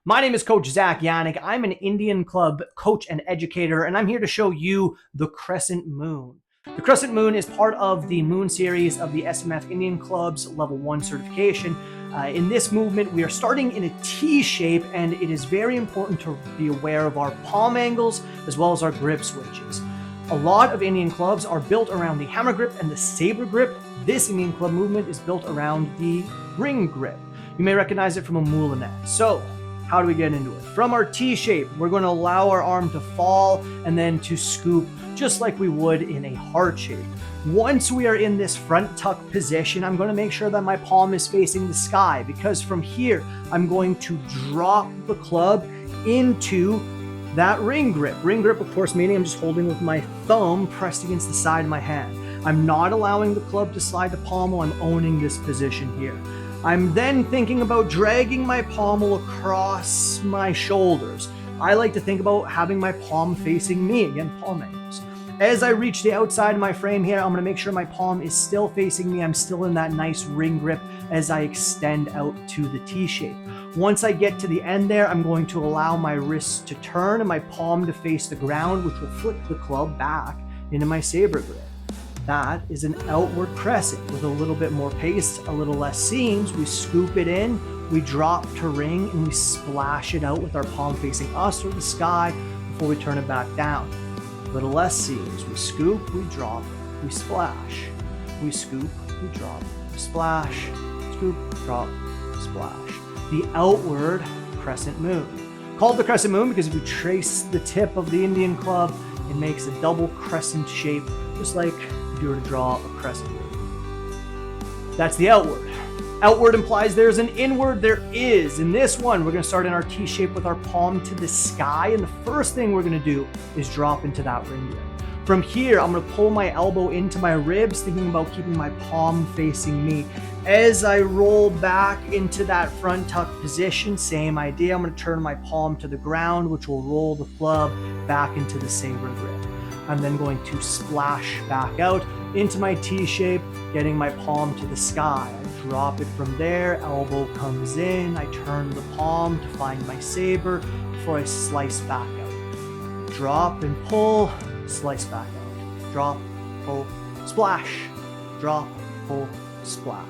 My name is Coach Zach Yannick. I'm an Indian club coach and educator, and I'm here to show you the Crescent Moon. The Crescent Moon is part of the Moon series of the SMF Indian Club's Level 1 certification. In this movement, we are starting in a T shape, and it is very important to be aware of our palm angles as well as our grip switches. A lot of Indian clubs are built around the hammer grip and the saber grip. This Indian club movement is built around the ring grip. You may recognize it from a moulinet. So, how do we get into it? From our T shape, we're going to allow our arm to fall and then to scoop just like we would in a heart shape. Once we are in this front tuck position, I'm going to make sure that my palm is facing the sky, because from here, I'm going to drop the club into that ring grip. Ring grip, of course, meaning I'm just holding with my thumb pressed against the side of my hand. I'm not allowing the club to slide to pommel. I'm owning this position here. I'm then thinking about dragging my pommel across my shoulders. I like to think about having my palm facing me, again, palm angles. As I reach the outside of my frame here, I'm going to make sure my palm is still facing me. I'm still in that nice ring grip as I extend out to the T shape. Once I get to the end there, I'm going to allow my wrists to turn and my palm to face the ground, which will flip the club back into my saber grip. That is an outward crescent with a little bit more pace, a little less seams. We scoop it in, we drop to ring, and we splash it out with our palm facing us or the sky before we turn it back down. A little less seams. We scoop, we drop, we splash. We scoop, we drop, splash, scoop, drop, splash. The outward crescent moon. Called the crescent moon because if you trace the tip of the Indian club, it makes a double crescent shape, just like if you were to draw a crescent moon. That's the outward. Outward implies there's an inward. There is. In this one, we're going to start in our T shape with our palm to the sky, and the first thing we're going to do is drop into that ring grip. From here, I'm going to pull my elbow into my ribs, thinking about keeping my palm facing me. As I roll back into that front tuck position, same idea. I'm going to turn my palm to the ground, which will roll the club back into the saber grip. I'm then going to splash back out into my T shape, getting my palm to the sky. I drop it from there, elbow comes in, I turn the palm to find my saber before I slice back out. Drop and pull, slice back out. Drop, pull, splash. Drop, pull, splash.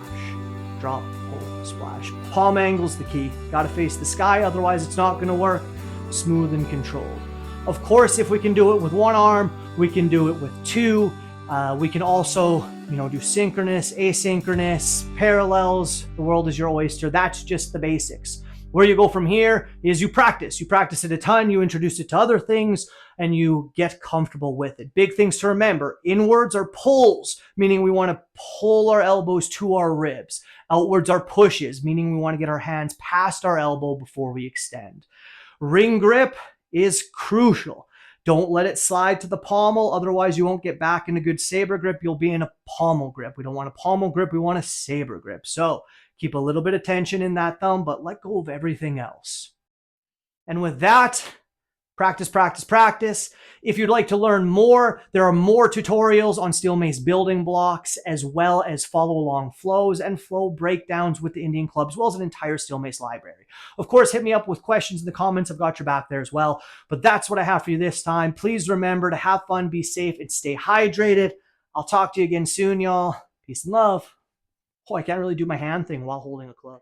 Drop, pull, splash. Palm angle's the key. Gotta face the sky, otherwise it's not gonna work. Smooth and controlled. Of course, if we can do it with one arm, we can do it with two. We can also, do synchronous, asynchronous, parallels. The world is your oyster. That's just the basics. Where you go from here is you practice. You practice it a ton, you introduce it to other things, and you get comfortable with it. Big things to remember. Inwards are pulls, meaning we want to pull our elbows to our ribs. Outwards are pushes, meaning we want to get our hands past our elbow before we extend. Ring grip is crucial. Don't let it slide to the pommel, otherwise you won't get back in a good saber grip. You'll be in a pommel grip. We don't want a pommel grip, we want a saber grip. So keep a little bit of tension in that thumb, but let go of everything else. And with that, practice, practice, practice. If you'd like to learn more, there are more tutorials on steel mace building blocks, as well as follow along flows and flow breakdowns with the Indian club, as well as an entire steel mace library. Of course, hit me up with questions in the comments. I've got your back there as well. But that's what I have for you this time. Please remember to have fun, be safe, and stay hydrated. I'll talk to you again soon, y'all. Peace and love. Oh, I can't really do my hand thing while holding a club.